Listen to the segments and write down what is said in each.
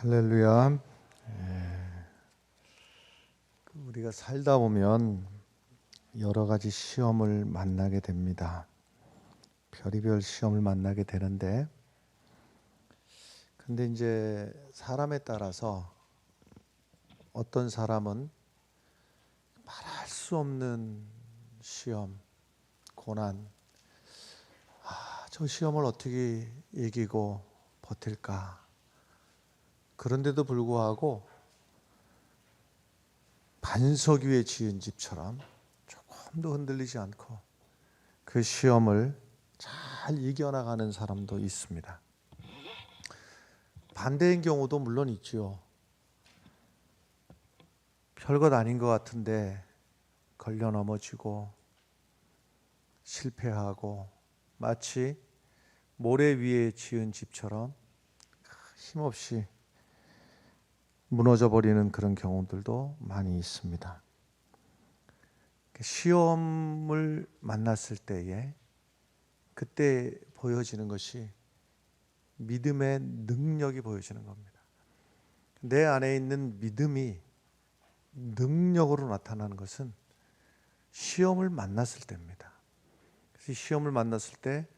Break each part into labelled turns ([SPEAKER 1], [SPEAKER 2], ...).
[SPEAKER 1] 할렐루야. 우리가 살다 보면 여러 가지 시험을 만나게 됩니다. 별의별 시험을 만나게 되는데, 근데 이제 사람에 따라서 어떤 사람은 말할 수 없는 시험, 고난, 저 시험을 어떻게 이기고 버틸까? 그런데도 불구하고 반석 위에 지은 집처럼 조금도 흔들리지 않고 그 시험을 잘 이겨나가는 사람도 있습니다. 반대인 경우도 물론 있지요. 별것 아닌 것 같은데 걸려 넘어지고 실패하고 마치 모래 위에 지은 집처럼 힘없이 무너져 버리는 그런 경우들도 많이 있습니다. 시험을 만났을 때에 그때 보여지는 것이 믿음의 능력이 보여지는 겁니다. 내 안에 있는 믿음이 능력으로 나타나는 것은 시험을 만났을 때입니다. 그래서 시험을 만났을 때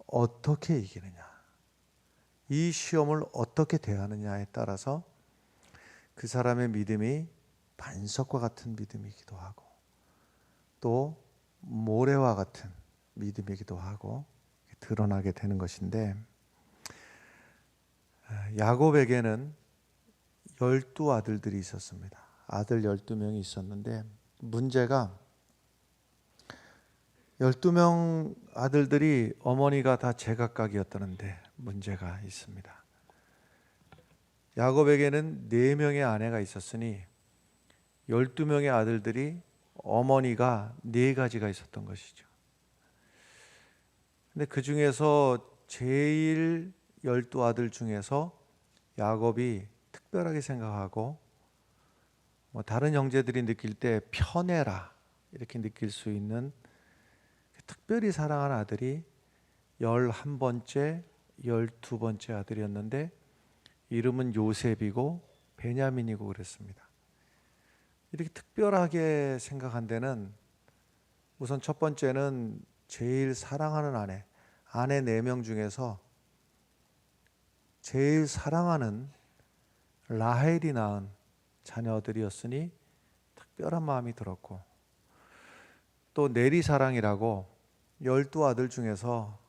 [SPEAKER 1] 어떻게 이기느냐, 이 시험을 어떻게 대하느냐에 따라서 그 사람의 믿음이 반석과 같은 믿음이기도 하고 또 모래와 같은 믿음이기도 하고 드러나게 되는 것인데, 야곱에게는 12아들들이 있었습니다. 아들 12명이 있었는데 문제가 12명 아들들이 어머니가 다 제각각이었다는데 문제가 있습니다. 야곱에게는 4명의 아내가 있었으니 12명의 아들들이 어머니가 4가지가 있었던 것이죠. 근데 그 중에서 제일 12아들 중에서 야곱이 특별하게 생각하고 다른 형제들이 느낄 때 편애라 이렇게 느낄 수 있는 특별히 사랑하는 아들이 11번째, 12번째 아들이었는데 이름은 요셉이고 베냐민이고 그랬습니다. 이렇게 특별하게 생각한 데는 우선 첫 번째는 제일 사랑하는 아내 4명 중에서 제일 사랑하는 라헬이 낳은 자녀들이었으니 특별한 마음이 들었고, 또 내리사랑이라고 12아들 중에서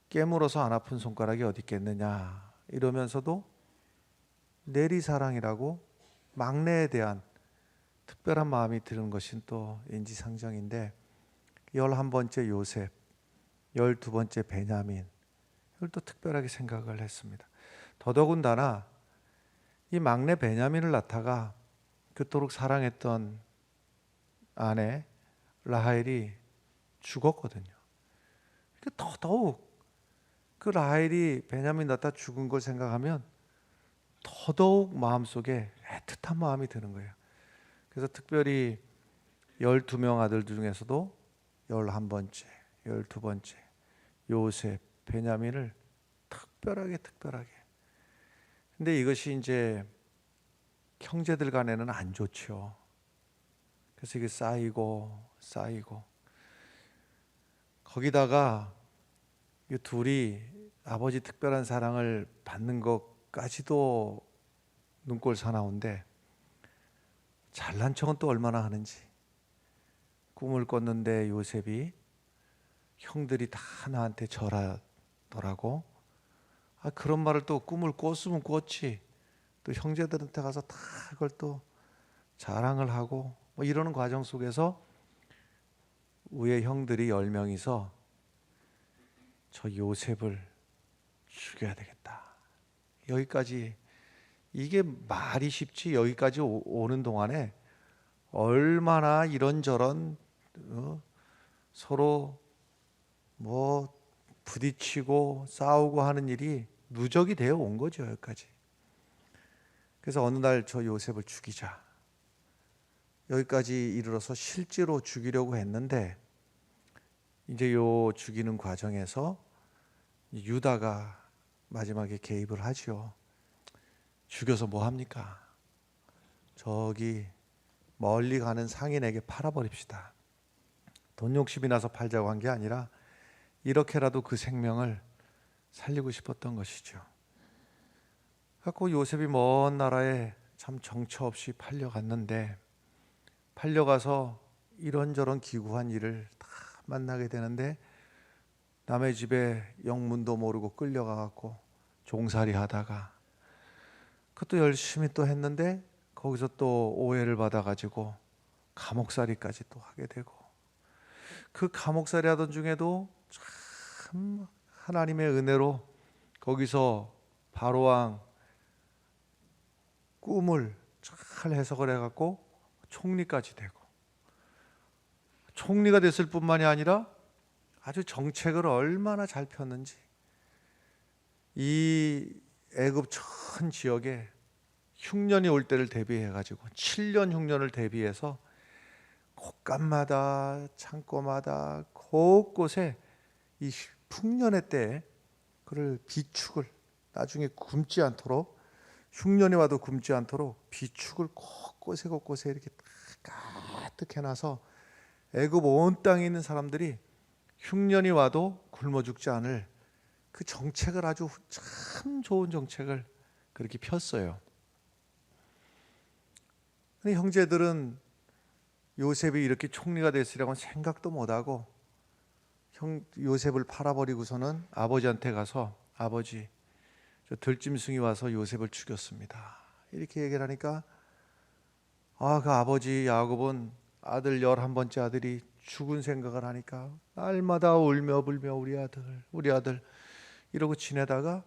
[SPEAKER 1] 깨물어서 안 아픈 손가락이 어디 있겠느냐 이러면서도 내리사랑이라고 막내에 대한 특별한 마음이 드는 것은 또 인지상정인데, 11번째 요셉, 12번째 베냐민, 이걸 또 특별하게 생각을 했습니다. 더더군다나 이 막내 베냐민을 낳다가 그토록 사랑했던 아내 라헬이 죽었거든요. 더더욱 그 라헬이 베냐민 낳다 죽은 걸 생각하면 더더욱 마음속에 애틋한 마음이 드는 거예요. 그래서 특별히 12명 아들 중에서도 11번째, 12번째 요셉, 베냐민을 특별하게 근데 이것이 이제 형제들 간에는 안 좋죠. 그래서 이게 쌓이고 거기다가 이 둘이 아버지 특별한 사랑을 받는 것까지도 눈꼴 사나운데 잘난 척은 또 얼마나 하는지. 꿈을 꿨는데 요셉이 형들이 다 나한테 절하더라고. 그런 말을 또 꿈을 꿨으면 꿨지. 또 형제들한테 가서 다 그걸 또 자랑을 하고 이러는 과정 속에서 위에 형들이 10명이서 저 요셉을 죽여야 되겠다. 여기까지, 이게 말이 쉽지 여기까지 오는 동안에 얼마나 이런저런 서로 부딪히고 싸우고 하는 일이 누적이 되어 온 거죠, 여기까지. 그래서 어느 날 저 요셉을 죽이자, 여기까지 이르러서 실제로 죽이려고 했는데 이제 요 죽이는 과정에서 유다가 마지막에 개입을 하지요. 죽여서 뭐 합니까? 저기 멀리 가는 상인에게 팔아버립시다. 돈 욕심이 나서 팔자고 한 게 아니라 이렇게라도 그 생명을 살리고 싶었던 것이죠. 그래서 요셉이 먼 나라에 참 정처 없이 팔려갔는데, 팔려가서 이런저런 기구한 일을 다 만나게 되는데, 남의 집에 영문도 모르고 끌려가갖고 종살이 하다가 그것도 열심히 또 했는데 거기서 또 오해를 받아가지고 감옥살이까지 또 하게 되고, 그 감옥살이 하던 중에도 참 하나님의 은혜로 거기서 바로왕 꿈을 잘 해석을 해갖고 총리까지 되고, 총리가 됐을 뿐만이 아니라 아주 정책을 얼마나 잘 폈는지, 이 애굽 전 지역에 흉년이 올 때를 대비해 가지고 7년 흉년을 대비해서 곳간마다 창고마다 곳곳에 이 풍년의 때에 그를 비축을, 나중에 굶지 않도록, 흉년이 와도 굶지 않도록 비축을 곳곳에 곳곳에 이렇게 가득 해놔서 애굽 온 땅에 있는 사람들이 흉년이 와도 굶어 죽지 않을 그 정책을, 아주 참 좋은 정책을 그렇게 폈어요. 근데 형제들은 요셉이 이렇게 총리가 됐으리라고는 생각도 못하고 요셉을 팔아버리고서는 아버지한테 가서, 아버지, 저 들짐승이 와서 요셉을 죽였습니다, 이렇게 얘기를 하니까, 그 아버지 야곱은 아들 11번째 아들이 죽은 생각을 하니까 날마다 울며 불며 우리 아들 이러고 지내다가,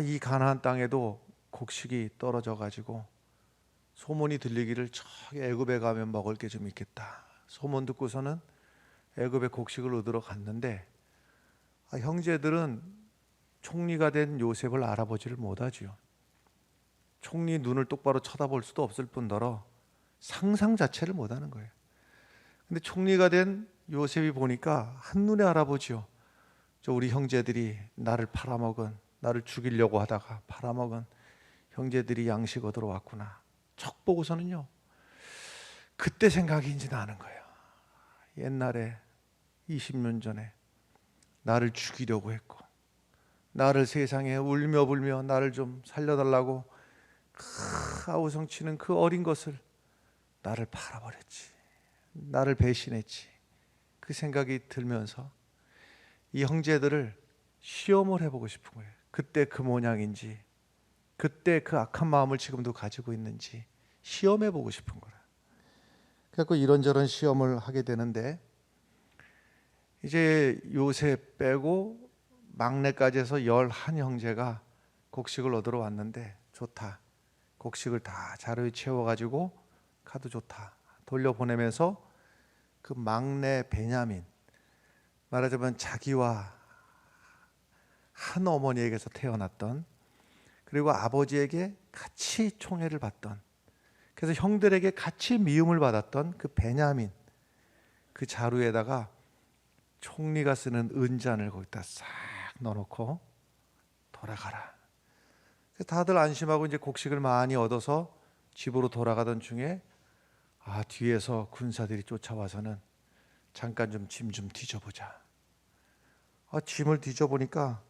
[SPEAKER 1] 이 가나안 땅에도 곡식이 떨어져 가지고 소문이 들리기를 저기 애굽에 가면 먹을 게 좀 있겠다. 소문 듣고서는 애굽에 곡식을 얻으러 갔는데, 형제들은 총리가 된 요셉을 알아보지를 못하지요. 총리 눈을 똑바로 쳐다볼 수도 없을 뿐더러 상상 자체를 못하는 거예요. 근데 총리가 된 요셉이 보니까 한눈에 알아보지요. 저 우리 형제들이 나를 팔아먹은, 나를 죽이려고 하다가 팔아먹은 형제들이 양식 얻으러 왔구나. 척 보고서는요, 그때 생각이 이제 나는 거예요. 옛날에 20년 전에 나를 죽이려고 했고, 나를 세상에 울며 불며 나를 좀 살려달라고 아우성치는 그 어린 것을 나를 팔아버렸지, 나를 배신했지. 그 생각이 들면서 이 형제들을 시험을 해보고 싶은 거예요. 그때 그 모양인지, 그때 그 악한 마음을 지금도 가지고 있는지 시험해보고 싶은 거라. 그래서 이런저런 시험을 하게 되는데, 이제 요셉 빼고 막내까지 해서 11형제가 곡식을 얻으러 왔는데, 좋다, 곡식을 다 자루에 채워가지고 가도 좋다 돌려보내면서, 그 막내 베냐민, 말하자면 자기와 한 어머니에게서 태어났던, 그리고 아버지에게 같이 총애를 받던, 그래서 형들에게 같이 미움을 받았던 그 베냐민, 그 자루에다가 총리가 쓰는 은잔을 거기다 싹 넣어놓고 돌아가라. 다들 안심하고 이제 곡식을 많이 얻어서 집으로 돌아가던 중에, 뒤에서 군사들이 쫓아와서는 잠깐 좀 짐 좀 뒤져보자. 짐을 뒤져보니까,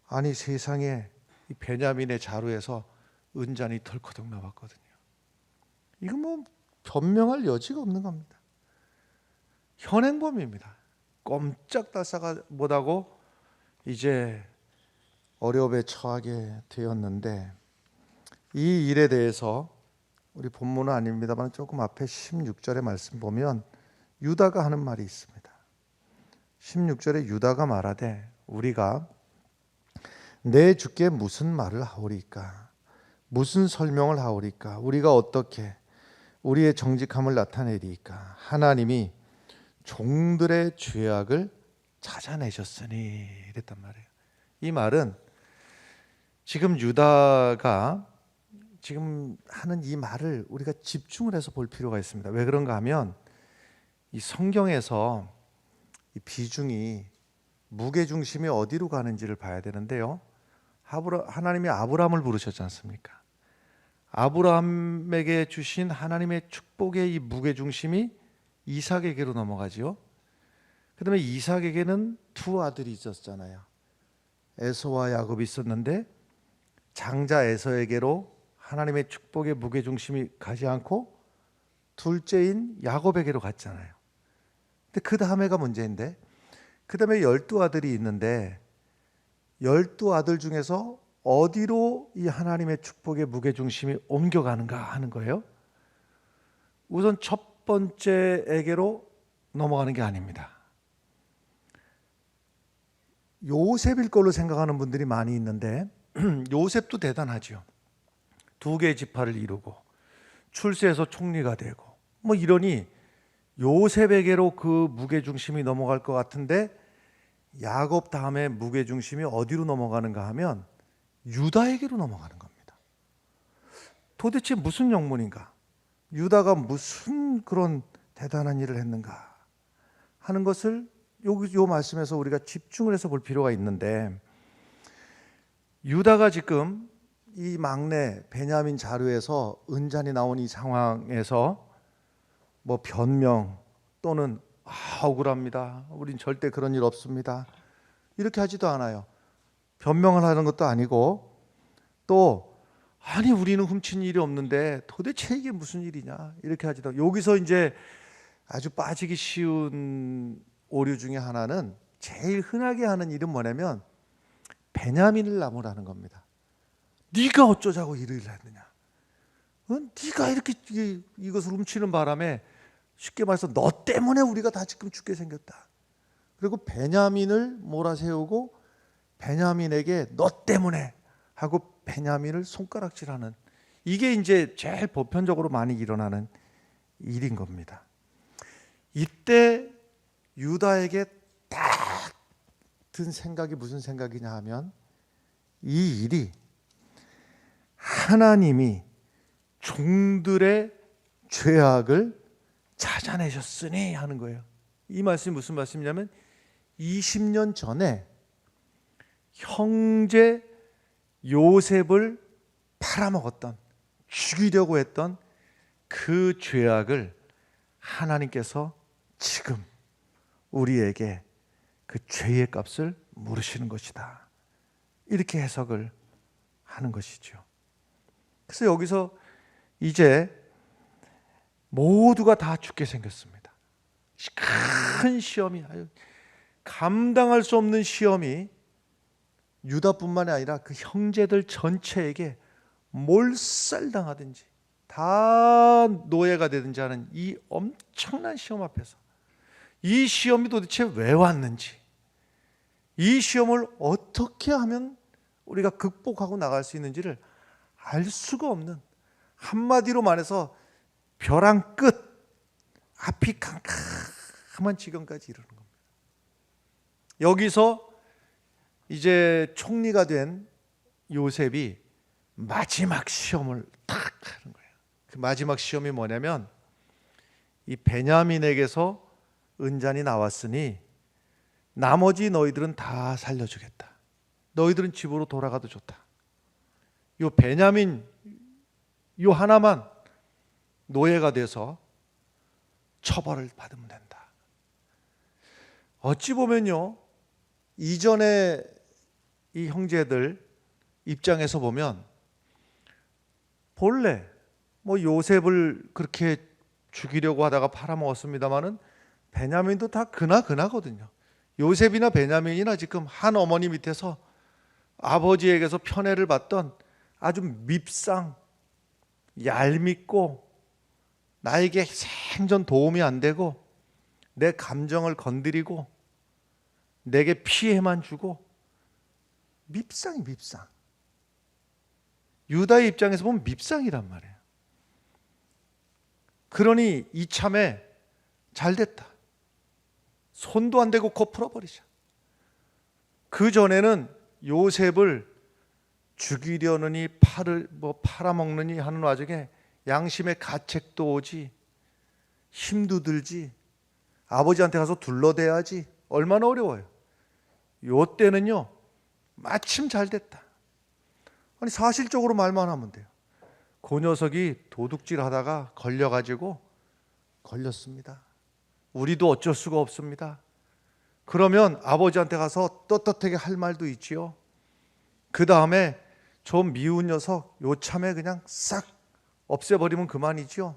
[SPEAKER 1] 아니 세상에 이 베냐민의 자루에서 은잔이 덜커덕 나왔거든요. 이거 뭐 변명할 여지가 없는 겁니다. 현행범입니다. 꼼짝달싹 못하고 이제 어려움에 처하게 되었는데, 이 일에 대해서 우리 본문은 아닙니다만 조금 앞에 16절의 말씀 보면 유다가 하는 말이 있습니다. 16절에 유다가 말하되, 우리가 내 주께 무슨 말을 하오리까? 무슨 설명을 하오리까? 우리가 어떻게 우리의 정직함을 나타내리까? 하나님이 종들의 죄악을 찾아내셨으니, 이랬단 말이에요. 이 말은 지금 유다가 지금 하는 이 말을 우리가 집중을 해서 볼 필요가 있습니다. 왜 그런가 하면, 이 성경에서 이 비중이 무게 중심이 어디로 가는지를 봐야 되는데요. 하나님이 아브라함을 부르셨지 않습니까? 아브라함에게 주신 하나님의 축복의 이 무게 중심이 이삭에게로 넘어가지요. 그다음에 이삭에게는 두 아들이 있었잖아요. 에서와 야곱이 있었는데 장자 에서에게로 하나님의 축복의 무게 중심이 가지 않고 둘째인 야곱에게로 갔잖아요. 근데 그 다음에가 문제인데, 그 다음에 12아들이 있는데 12아들 중에서 어디로 이 하나님의 축복의 무게 중심이 옮겨가는가 하는 거예요. 우선 첫 번째에게로 넘어가는 게 아닙니다. 요셉일 걸로 생각하는 분들이 많이 있는데 요셉도 대단하죠. 2개의 지파를 이루고 출세해서 총리가 되고 뭐 이러니 요셉에게로 그 무게중심이 넘어갈 것 같은데, 야곱 다음에 무게중심이 어디로 넘어가는가 하면 유다에게로 넘어가는 겁니다. 도대체 무슨 영문인가? 유다가 무슨 그런 대단한 일을 했는가 하는 것을 요 말씀에서 우리가 집중을 해서 볼 필요가 있는데, 유다가 지금 이 막내 베냐민 자루에서 은잔이 나온 이 상황에서 뭐 변명 또는 억울합니다, 우린 절대 그런 일 없습니다, 이렇게 하지도 않아요. 변명을 하는 것도 아니고, 또 아니 우리는 훔친 일이 없는데 도대체 이게 무슨 일이냐 이렇게 하지도 않고, 여기서 이제 아주 빠지기 쉬운 오류 중에 하나는, 제일 흔하게 하는 일은 뭐냐면 베냐민을 나무라는 겁니다. 네가 어쩌자고 이를 했느냐, 네가 이렇게 이것을 훔치는 바람에 쉽게 말해서 너 때문에 우리가 다 지금 죽게 생겼다. 그리고 베냐민을 몰아세우고 베냐민에게 너 때문에 하고 베냐민을 손가락질하는, 이게 이제 제일 보편적으로 많이 일어나는 일인 겁니다. 이때 유다에게 딱 든 생각이 무슨 생각이냐 하면, 이 일이 하나님이 종들의 죄악을 찾아내셨으니 하는 거예요. 이 말씀이 무슨 말씀이냐면 20년 전에 형제 요셉을 팔아먹었던, 죽이려고 했던 그 죄악을 하나님께서 지금 우리에게 그 죄의 값을 물으시는 것이다, 이렇게 해석을 하는 것이죠. 그래서 여기서 이제 모두가 다 죽게 생겼습니다. 큰 시험이, 감당할 수 없는 시험이 유다뿐만이 아니라 그 형제들 전체에게 몰살당하든지 다 노예가 되든지 하는 이 엄청난 시험 앞에서, 이 시험이 도대체 왜 왔는지, 이 시험을 어떻게 하면 우리가 극복하고 나갈 수 있는지를 알 수가 없는, 한마디로 말해서 벼랑 끝, 앞이 캄캄한 지경까지 이르는 겁니다. 여기서 이제 총리가 된 요셉이 마지막 시험을 딱 하는 거예요. 그 마지막 시험이 뭐냐면, 이 베냐민에게서 은잔이 나왔으니 나머지 너희들은 다 살려주겠다, 너희들은 집으로 돌아가도 좋다, 요 베냐민 요 하나만 노예가 돼서 처벌을 받으면 된다. 어찌 보면요, 이전에 이 형제들 입장에서 보면 본래 뭐 요셉을 그렇게 죽이려고 하다가 팔아먹었습니다마는 베냐민도 다 그나거든요. 요셉이나 베냐민이나 지금 한 어머니 밑에서 아버지에게서 편애를 받던 아주 밉상, 얄밉고 나에게 생전 도움이 안 되고 내 감정을 건드리고 내게 피해만 주고, 밉상이 밉상. 유다의 입장에서 보면 밉상이란 말이에요. 그러니 이참에 잘 됐다, 손도 안 대고 코 풀어버리자. 그 전에는 요셉을 죽이려느니 팔아먹느니 하는 와중에 양심의 가책도 오지, 힘도 들지, 아버지한테 가서 둘러대야지, 얼마나 어려워요. 요 때는요 마침 잘 됐다. 아니 사실적으로 말만 하면 돼요. 그 녀석이 도둑질 하다가 걸려가지고 걸렸습니다. 우리도 어쩔 수가 없습니다. 그러면 아버지한테 가서 떳떳하게 할 말도 있지요. 그 다음에 좀 미운 녀석 요참에 그냥 싹 없애버리면 그만이지요.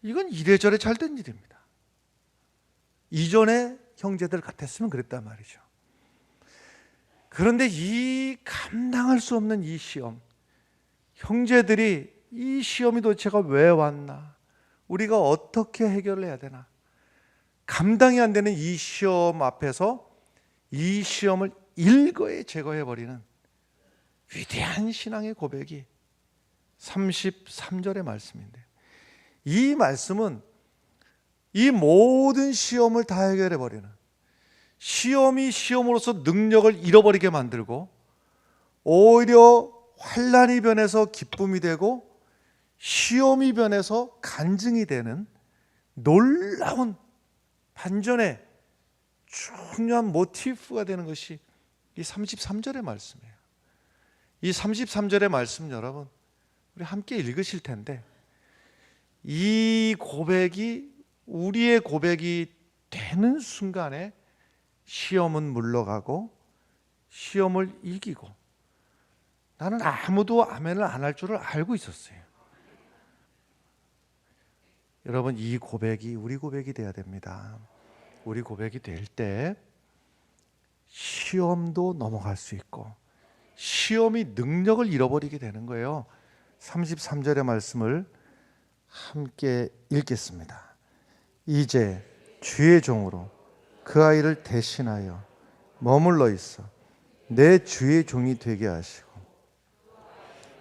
[SPEAKER 1] 이건 이래저래 잘 된 일입니다. 이전에 형제들 같았으면 그랬단 말이죠. 그런데 이 감당할 수 없는 이 시험, 형제들이 이 시험이 도대체가 왜 왔나, 우리가 어떻게 해결을 해야 되나, 감당이 안 되는 이 시험 앞에서 이 시험을 일거에 제거해버리는 위대한 신앙의 고백이 33절의 말씀인데, 이 말씀은 이 모든 시험을 다 해결해버리는, 시험이 시험으로서 능력을 잃어버리게 만들고 오히려 환난이 변해서 기쁨이 되고 시험이 변해서 간증이 되는 놀라운 반전의 중요한 모티프가 되는 것이 이 33절의 말씀이에요. 이 33절의 말씀 여러분 우리 함께 읽으실 텐데, 이 고백이 우리의 고백이 되는 순간에 시험은 물러가고 시험을 이기고, 나는 아무도 아멘을 안 할 줄을 알고 있었어요. 여러분 이 고백이 우리 고백이 돼야 됩니다. 우리 고백이 될 때 시험도 넘어갈 수 있고 시험이 능력을 잃어버리게 되는 거예요. 33절의 말씀을 함께 읽겠습니다. 이제 주의 종으로 그 아이를 대신하여 머물러 있어 내 주의 종이 되게 하시고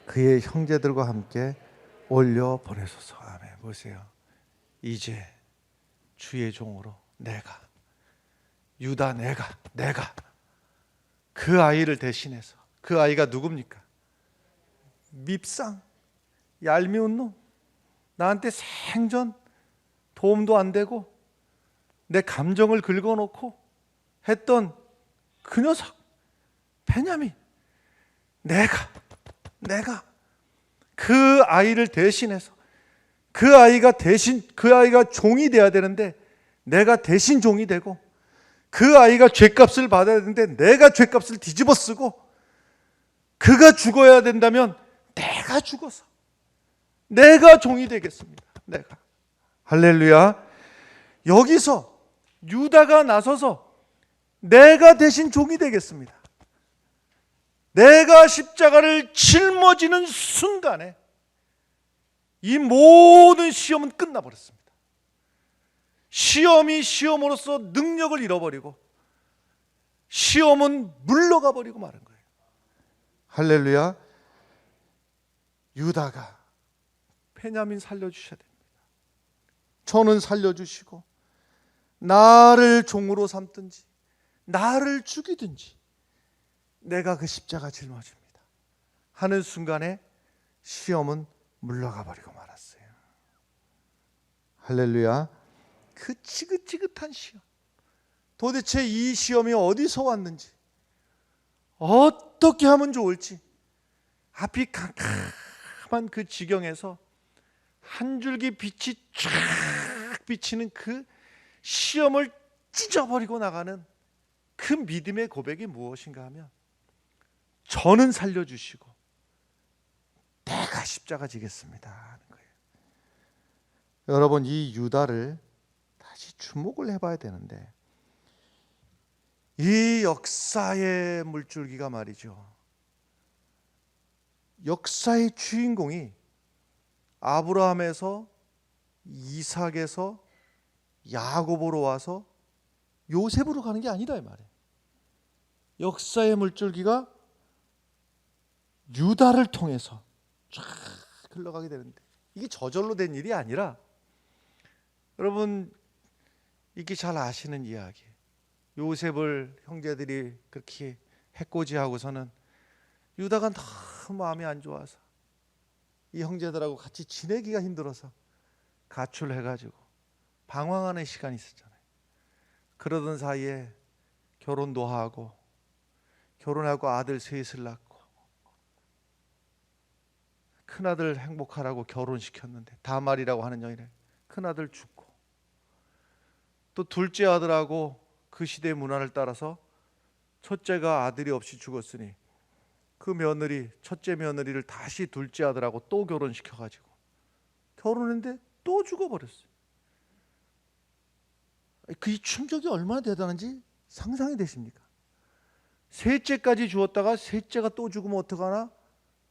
[SPEAKER 1] 그의 형제들과 함께 올려 보내소서. 아멘. 보세요. 이제 주의 종으로 내가, 유다 내가 그 아이를 대신해서, 그 아이가 누굽니까? 밉상, 얄미운 놈, 나한테 생전 도움도 안 되고 내 감정을 긁어놓고 했던 그 녀석 베냐민, 내가 그 아이를 대신해서, 그 아이가 종이 돼야 되는데 내가 대신 종이 되고, 그 아이가 죗값을 받아야 되는데 내가 죗값을 뒤집어 쓰고, 그가 죽어야 된다면 내가 죽어서 내가 종이 되겠습니다. 내가. 할렐루야. 여기서 유다가 나서서 내가 대신 종이 되겠습니다. 내가 십자가를 짊어지는 순간에 이 모든 시험은 끝나버렸습니다. 시험이 시험으로서 능력을 잃어버리고 시험은 물러가 버리고 마는 거예요. 할렐루야. 유다가 베냐민 살려주셔야 됩니다. 저는 살려주시고 나를 종으로 삼든지 나를 죽이든지 내가 그 십자가 짊어집니다 하는 순간에 시험은 물러가 버리고 말았어요. 할렐루야. 그 지긋지긋한 시험, 도대체 이 시험이 어디서 왔는지, 어떻게 하면 좋을지, 앞이 캄캄한 그 지경에서 한 줄기 빛이 쫙 비치는 그 시험을 찢어버리고 나가는 그 믿음의 고백이 무엇인가 하면, 저는 살려주시고 내가 십자가 지겠습니다 하는 거예요. 여러분 이 유다를 다시 주목을 해봐야 되는데, 이 역사의 물줄기가 말이죠, 역사의 주인공이 아브라함에서 이삭에서 야곱으로 와서 요셉으로 가는 게 아니다 이 말이에요. 역사의 물줄기가 유다를 통해서 쫙 흘러가게 되는데, 이게 저절로 된 일이 아니라, 여러분 이게 잘 아시는 이야기, 요셉을 형제들이 그렇게 해코지하고서는 유다가 너무 마음이 안 좋아서 이 형제들하고 같이 지내기가 힘들어서 가출해가지고 방황하는 시간이 있었잖아요. 그러던 사이에 결혼도 하고 결혼하고 아들 셋을 낳고 큰아들 행복하라고 결혼시켰는데, 다말이라고 하는 여인의 큰아들 죽고, 또 둘째 아들하고 그 시대의 문화를 따라서 첫째가 아들이 없이 죽었으니 그 며느리, 첫째 며느리를 다시 둘째 아들하고 또 결혼시켜가지고 결혼했는데 또 죽어버렸어요. 그 충격이 얼마나 대단한지 상상이 되십니까? 셋째까지 주었다가 셋째가 또 죽으면 어떡하나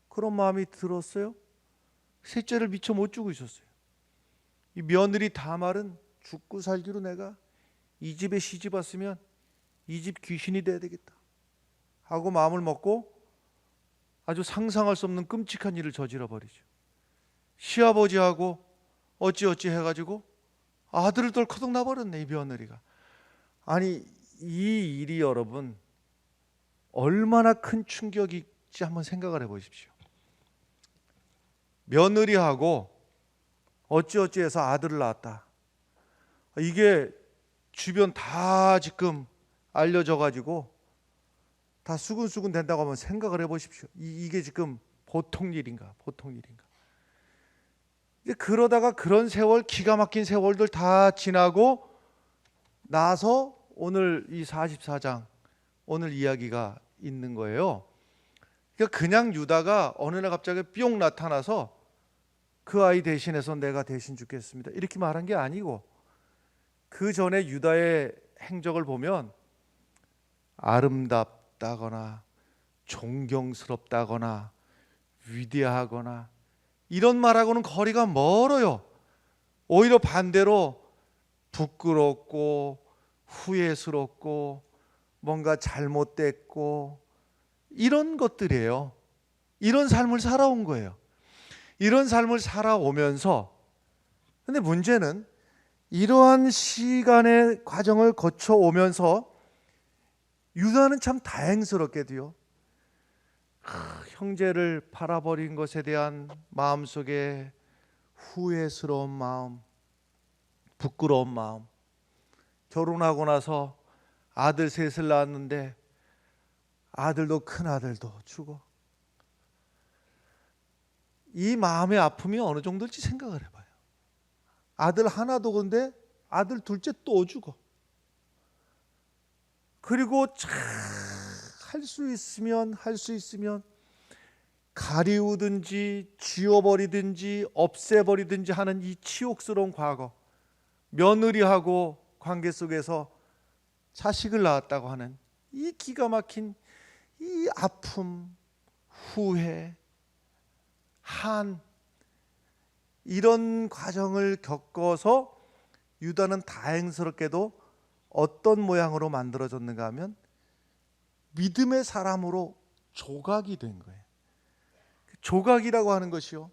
[SPEAKER 1] 그런 마음이 들었어요. 셋째를 미처 못 주고 있었어요. 이 며느리 다말은 죽고 살기로 내가 이 집에 시집 왔으면 이 집 귀신이 돼야 되겠다 하고 마음을 먹고 아주 상상할 수 없는 끔찍한 일을 저질러 버리죠. 시아버지하고 어찌어찌 해가지고 아들을 덜커덕 놔버렸네, 이 며느리가. 아니, 이 일이 여러분 얼마나 큰 충격일지 한번 생각을 해보십시오. 며느리하고 어찌어찌 해서 아들을 낳았다. 이게 주변 다 지금 알려져 가지고 다 수근수근 된다고 한번 생각을 해보십시오. 이게 지금 보통 일인가, 보통 일인가. 이제 그러다가 그런 세월, 기가 막힌 세월들 다 지나고 나서 오늘 이 44장, 오늘 이야기가 있는 거예요. 그러니까 그냥 유다가 어느 날 갑자기 뿅 나타나서 그 아이 대신해서 내가 대신 죽겠습니다 이렇게 말한 게 아니고, 그 전에 유다의 행적을 보면 아름답다거나 존경스럽다거나 위대하거나 이런 말하고는 거리가 멀어요. 오히려 반대로 부끄럽고 후회스럽고 뭔가 잘못됐고 이런 것들이에요. 이런 삶을 살아온 거예요. 이런 삶을 살아오면서, 근데 문제는 이러한 시간의 과정을 거쳐오면서 유다는 참 다행스럽게도요, 형제를 팔아버린 것에 대한 마음속에 후회스러운 마음, 부끄러운 마음, 결혼하고 나서 아들 셋을 낳았는데 아들도 큰아들도 죽어. 이 마음의 아픔이 어느 정도일지 생각을 해봐요. 아들 하나도, 근데 아들 둘째 또 죽어. 그리고 할 수 있으면 가리우든지 지워버리든지 없애버리든지 하는 이 치욕스러운 과거, 며느리하고 관계 속에서 자식을 낳았다고 하는 이 기가 막힌 이 아픔, 후회, 한, 이런 과정을 겪어서 유다는 다행스럽게도 어떤 모양으로 만들어졌는가 하면 믿음의 사람으로 조각이 된 거예요. 조각이라고 하는 것이요,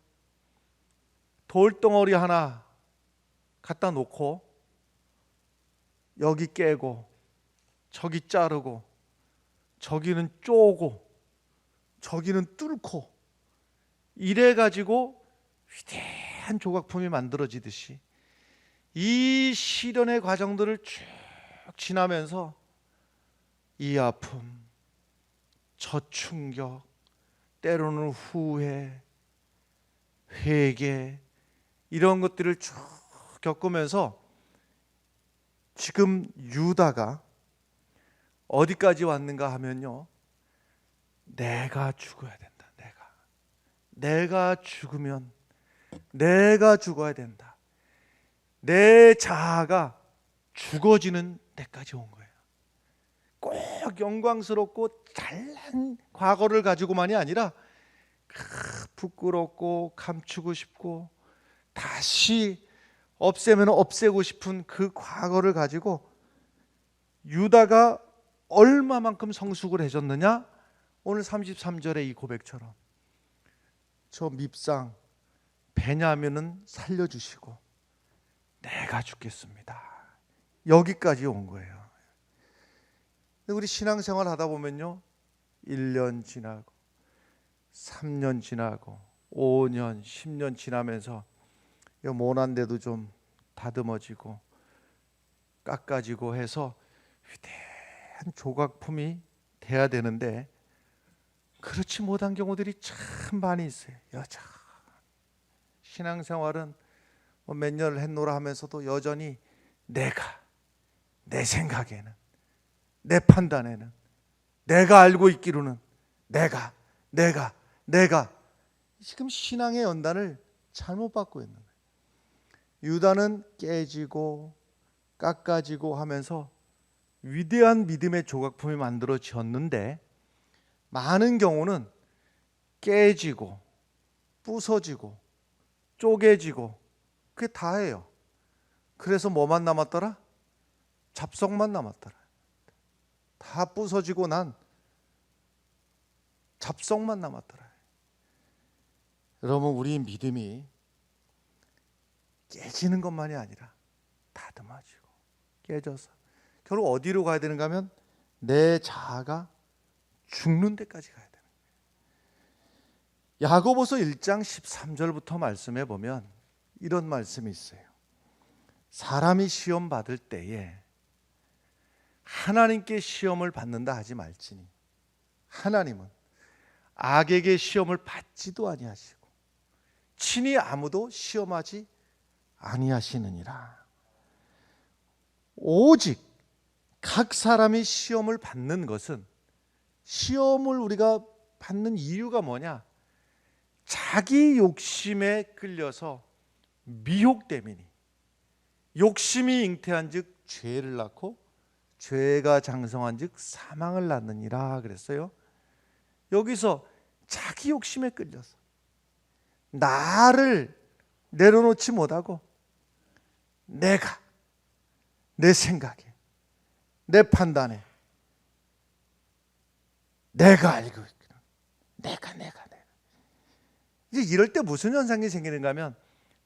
[SPEAKER 1] 돌덩어리 하나 갖다 놓고 여기 깨고 저기 자르고 저기는 쪼고 저기는 뚫고 이래 가지고 위대한 조각품이 만들어지듯이 이 시련의 과정들을 쭉 지나면서 이 아픔, 저 충격, 때로는 후회, 회개, 이런 것들을 쭉 겪으면서 지금 유다가 어디까지 왔는가 하면요, 내가 죽어야 된다. 내가 죽으면 내가 죽어야 된다. 내 자아가 죽어지는 데까지 온 거예요. 꼭 영광스럽고 잘난 과거를 가지고만이 아니라 부끄럽고 감추고 싶고 다시 없애면 없애고 싶은 그 과거를 가지고 유다가 얼마만큼 성숙을 해줬느냐, 오늘 33절의 이 고백처럼 저 밉상 베냐민은 살려주시고 내가 죽겠습니다, 여기까지 온 거예요. 우리 신앙생활 하다 보면요, 1년 지나고 3년 지나고 5년 10년 지나면서 모난데도 좀 다듬어지고 깎아지고 해서 위대한 조각품이 해야 되는데 그렇지 못한 경우들이 참 많이 있어요. 여자 신앙생활은 뭐 몇 년을 했노라 하면서도 여전히 내가, 내 생각에는, 내 판단에는, 내가 알고 있기로는 내가 지금 신앙의 연단을 잘못 받고 있는 거예요. 유다는 깨지고 깎아지고 하면서 위대한 믿음의 조각품이 만들어졌는데 많은 경우는 깨지고 부서지고 쪼개지고 그게 다예요. 그래서 뭐만 남았더라? 잡석만 남았더라. 다 부서지고 난 잡석만 남았더라. 여러분, 우리 믿음이 깨지는 것만이 아니라 다듬어지고 깨져서 결국 어디로 가야 되는가 하면 내 자아가 죽는 데까지 가야 되는 거예요. 야고보서 1장 13절부터 말씀해 보면 이런 말씀이 있어요. 사람이 시험 받을 때에 하나님께 시험을 받는다 하지 말지니 하나님은 악에게 시험을 받지도 아니하시고 친히 아무도 시험하지 아니하시느니라. 오직 각 사람이 시험을 받는 것은, 시험을 우리가 받는 이유가 뭐냐? 자기 욕심에 끌려서 미혹됨이니 욕심이 잉태한 즉 죄를 낳고 죄가 장성한 즉 사망을 낳느니라 그랬어요. 여기서 자기 욕심에 끌려서 나를 내려놓지 못하고 내가, 내 생각에, 내 판단에, 내가 알고 있기는 내가 이제 이럴 때 무슨 현상이 생기는가 하면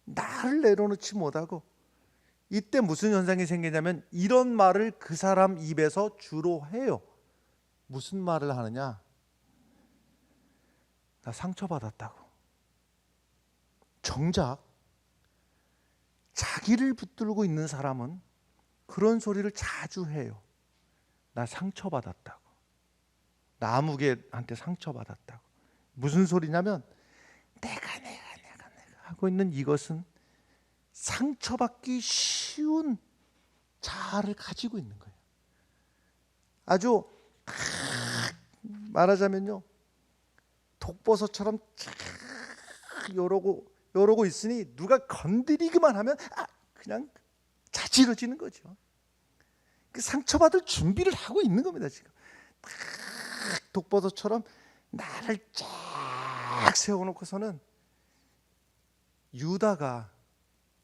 [SPEAKER 1] 나를 내려놓지 못하고, 이때 무슨 현상이 생기냐면 이런 말을 그 사람 입에서 주로 해요. 무슨 말을 하느냐? 나 상처받았다고. 정작 자기를 붙들고 있는 사람은 그런 소리를 자주 해요. 나 상처받았다고. 나 아무개한테 상처받았다고. 무슨 소리냐면 내가 하고 있는 이것은 상처받기 쉬운 자아를 가지고 있는 거예요. 아주 말하자면요, 독버섯처럼 요러고 있으니 누가 건드리기만 하면 그냥 자지러지는 거죠. 그 상처받을 준비를 하고 있는 겁니다. 지금 독버섯처럼 나를 쫙 세워놓고서는 유다가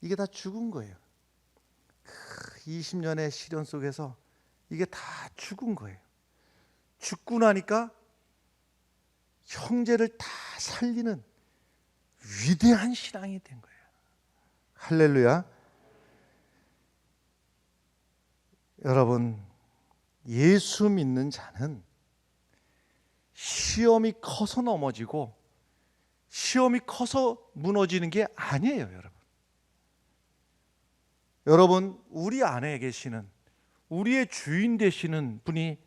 [SPEAKER 1] 이게 다 죽은 거예요. 20년의 시련 속에서 이게 다 죽은 거예요. 죽고 나니까 형제를 다 살리는 위대한 신앙이 된 거예요. 할렐루야. 여러분, 예수 믿는 자는 시험이 커서 넘어지고 시험이 커서 무너지는 게 아니에요, 여러분. 여러분, 우리 안에 계시는, 우리의 주인 되시는 분이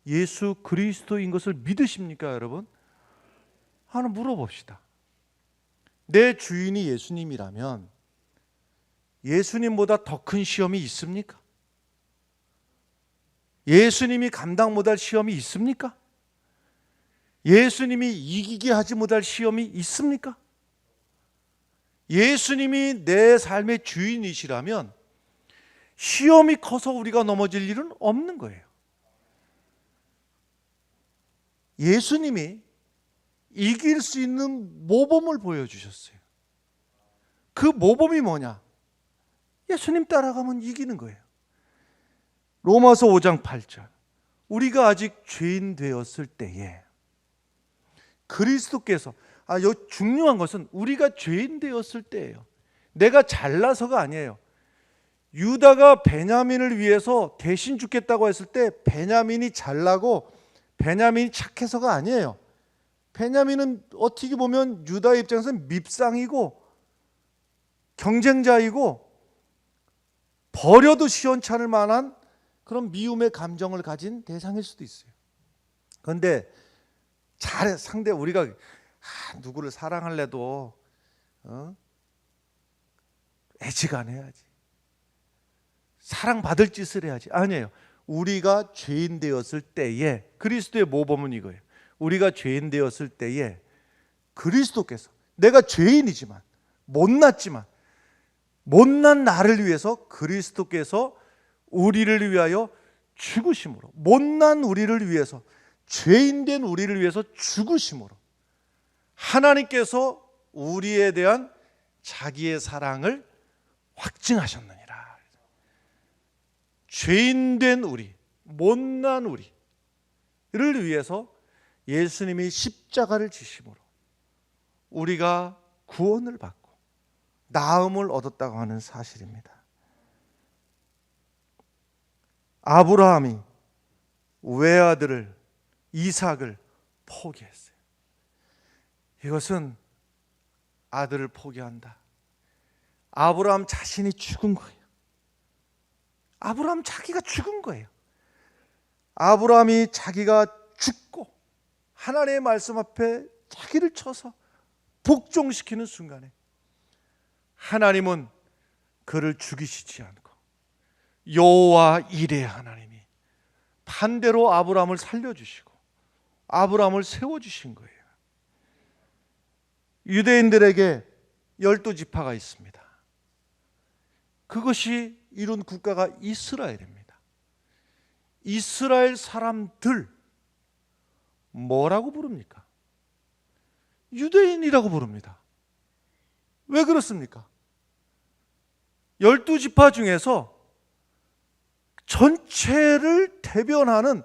[SPEAKER 1] 예수 그리스도인 것을 믿으십니까, 여러분? 하나 물어봅시다. 내 주인이 예수님이라면 예수님보다 더 큰 시험이 있습니까? 예수님이 감당 못할 시험이 있습니까? 예수님이 이기게 하지 못할 시험이 있습니까? 예수님이 내 삶의 주인이시라면 시험이 커서 우리가 넘어질 일은 없는 거예요. 예수님이 이길 수 있는 모범을 보여주셨어요. 그 모범이 뭐냐? 예수님 따라가면 이기는 거예요. 로마서 5장 8절. 우리가 아직 죄인 되었을 때에 그리스도께서, 중요한 것은 우리가 죄인 되었을 때예요. 내가 잘나서가 아니에요. 유다가 베냐민을 위해서 대신 죽겠다고 했을 때 베냐민이 잘나고 베냐민이 착해서가 아니에요. 베냐민은 어떻게 보면 유다의 입장에서는 밉상이고 경쟁자이고 버려도 시원찮을 만한 그런 미움의 감정을 가진 대상일 수도 있어요. 그런데 상대 우리가 누구를 사랑할래도 애지간해야지. 사랑받을 짓을 해야지. 아니에요. 우리가 죄인 되었을 때에, 그리스도의 모범은 이거예요. 우리가 죄인 되었을 때에 그리스도께서, 내가 죄인이지만 못났지만 못난 나를 위해서 그리스도께서 우리를 위하여 죽으심으로, 못난 우리를 위해서, 죄인된 우리를 위해서 죽으심으로 하나님께서 우리에 대한 자기의 사랑을 확증하셨느니라. 죄인된 우리, 못난 우리를 위해서 예수님이 십자가를 지심으로 우리가 구원을 받고 나음을 얻었다고 하는 사실입니다. 아브라함이 외아들을 이삭을 포기했어요. 이것은 아들을 포기한다. 아브라함 자신이 죽은 거예요. 아브라함 자기가 죽은 거예요. 아브라함이 자기가 죽고 하나님의 말씀 앞에 자기를 쳐서 복종시키는 순간에 하나님은 그를 죽이시지 않고 여호와 이레 하나님이 반대로 아브라함을 살려주시고 아브라함을 세워주신 거예요. 유대인들에게 12지파가 있습니다. 그것이 이룬 국가가 이스라엘입니다. 이스라엘 사람들 뭐라고 부릅니까? 유대인이라고 부릅니다. 왜 그렇습니까? 12지파 중에서 전체를 대변하는,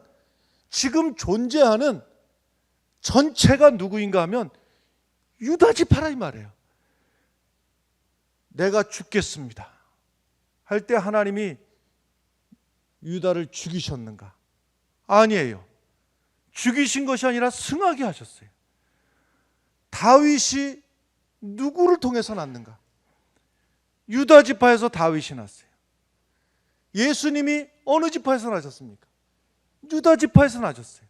[SPEAKER 1] 지금 존재하는 전체가 누구인가 하면 유다지파라 이 말이에요. 내가 죽겠습니다 할 때 하나님이 유다를 죽이셨는가? 아니에요. 죽이신 것이 아니라 승하게 하셨어요. 다윗이 누구를 통해서 났는가? 유다 지파에서 다윗이 났어요. 예수님이 어느 지파에서 나셨습니까? 유다 지파에서 나셨어요.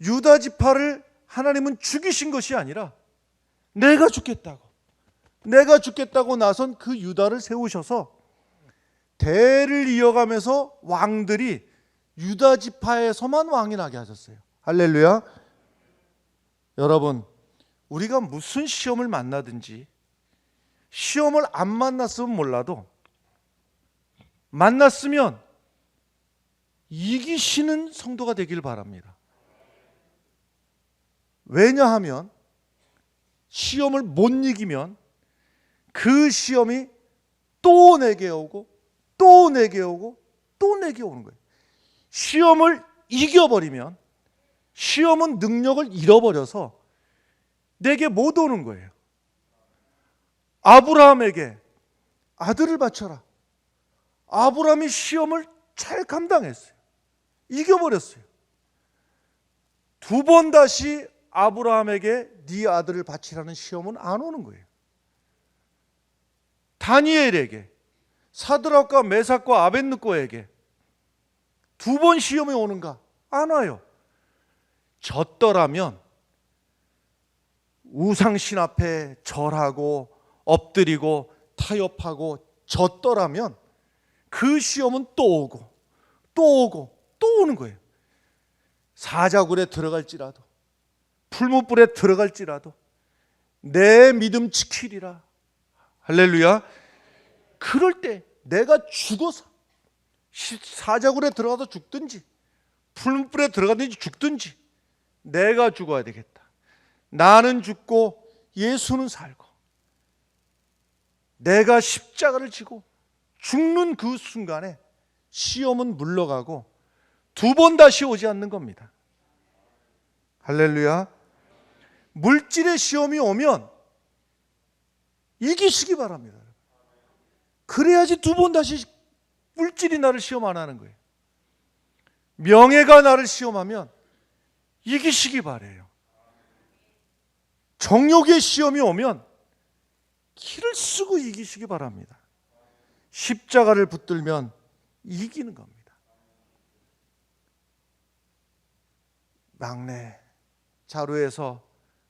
[SPEAKER 1] 유다 지파를 하나님은 죽이신 것이 아니라 내가 죽겠다고 나선 그 유다를 세우셔서 대를 이어가면서 왕들이 유다 지파에서만 왕이 나게 하셨어요. 할렐루야. 여러분, 우리가 무슨 시험을 만나든지, 시험을 안 만났으면 몰라도 만났으면 이기시는 성도가 되길 바랍니다. 왜냐하면 시험을 못 이기면 그 시험이 또 내게 오고 또 내게 오고 또 내게 오는 거예요. 시험을 이겨버리면 시험은 능력을 잃어버려서 내게 못 오는 거예요. 아브라함에게 아들을 바쳐라. 아브라함이 시험을 잘 감당했어요. 이겨버렸어요. 두 번 다시 아브라함에게 네 아들을 바치라는 시험은 안 오는 거예요. 다니엘에게, 사드락과 메삭과 아벳느고에게 두 번 시험이 오는가? 안 와요. 졌더라면 우상신 앞에 절하고 엎드리고 타협하고 졌더라면 그 시험은 또 오고 또 오고 또 오는 거예요. 사자굴에 들어갈지라도 풀무불에 들어갈지라도 내 믿음 지키리라. 할렐루야. 그럴 때 내가 죽어서 사자굴에 들어가서 죽든지 풀무불에 들어가든지 죽든지 내가 죽어야 되겠다. 나는 죽고 예수는 살고 내가 십자가를 지고 죽는 그 순간에 시험은 물러가고 두 번 다시 오지 않는 겁니다. 할렐루야. 물질의 시험이 오면 이기시기 바랍니다. 그래야지 두 번 다시 물질이 나를 시험 안 하는 거예요. 명예가 나를 시험하면 이기시기 바래요. 정욕의 시험이 오면 기를 쓰고 이기시기 바랍니다. 십자가를 붙들면 이기는 겁니다. 막내 자루에서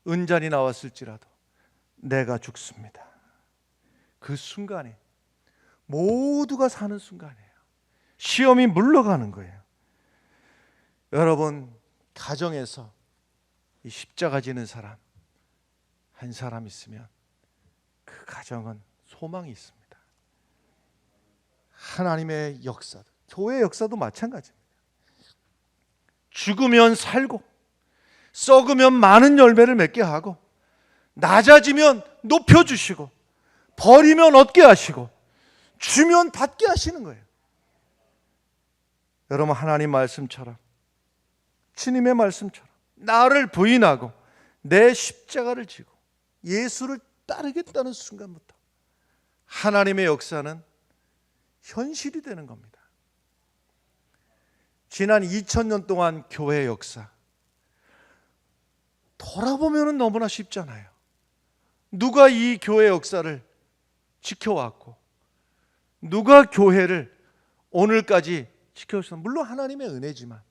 [SPEAKER 1] 은잔이 나왔을지라도 내가 죽습니다. 그 순간에 모두가 사는 순간이에요. 시험이 물러가는 거예요. 여러분, 가정에서 이 십자가 지는 사람 한 사람 있으면 그 가정은 소망이 있습니다. 하나님의 역사도, 교회의 역사도 마찬가지입니다. 죽으면 살고, 썩으면 많은 열매를 맺게 하고, 낮아지면 높여주시고, 버리면 얻게 하시고, 주면 받게 하시는 거예요. 여러분, 하나님 말씀처럼, 주님의 말씀처럼 나를 부인하고 내 십자가를 지고 예수를 따르겠다는 순간부터 하나님의 역사는 현실이 되는 겁니다. 지난 2000년 동안 교회의 역사 돌아보면 너무나 쉽잖아요. 누가 이 교회 역사를 지켜왔고 누가 교회를 오늘까지 지켜왔습니다. 물론 하나님의 은혜지만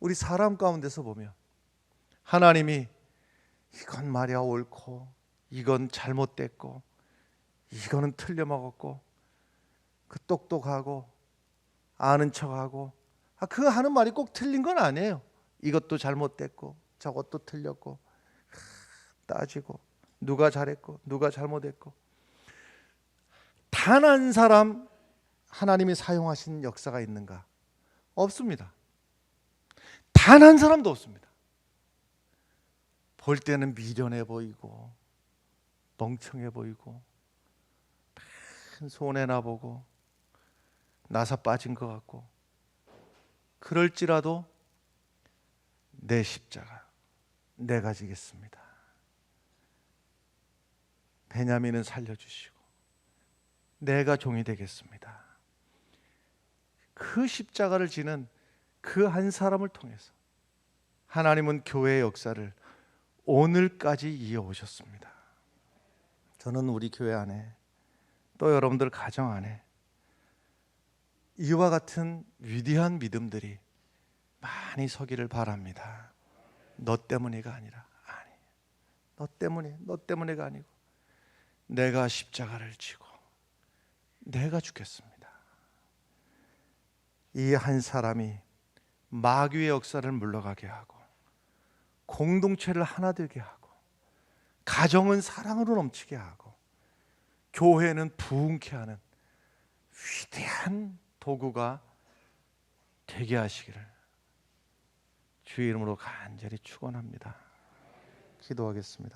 [SPEAKER 1] 우리 사람 가운데서 보면 하나님이 이건 말이야 옳고 이건 잘못됐고 이거는 틀려먹었고 그 똑똑하고 아는 척하고 그 하는 말이 꼭 틀린 건 아니에요. 이것도 잘못됐고 저것도 틀렸고 따지고 누가 잘했고 누가 잘못했고 단 한 사람 하나님이 사용하신 역사가 있는가? 없습니다. 단 한 사람도 없습니다. 볼 때는 미련해 보이고 멍청해 보이고 손해나 보고 나사 빠진 것 같고 그럴지라도 내 십자가 내가 지겠습니다. 베냐민은 살려주시고 내가 종이 되겠습니다. 그 십자가를 지는 그 한 사람을 통해서 하나님은 교회의 역사를 오늘까지 이어오셨습니다. 저는 우리 교회 안에 또 여러분들 가정 안에 이와 같은 위대한 믿음들이 많이 서기를 바랍니다. 너 때문이가 아니라 너 때문에가 아니고 내가 십자가를 지고 내가 죽겠습니다. 이 한 사람이 마귀의 역사를 물러가게 하고 공동체를 하나 되게 하고 가정은 사랑으로 넘치게 하고 교회는 부흥케 하는 위대한 도구가 되게 하시기를 주의 이름으로 간절히 축원합니다. 기도하겠습니다.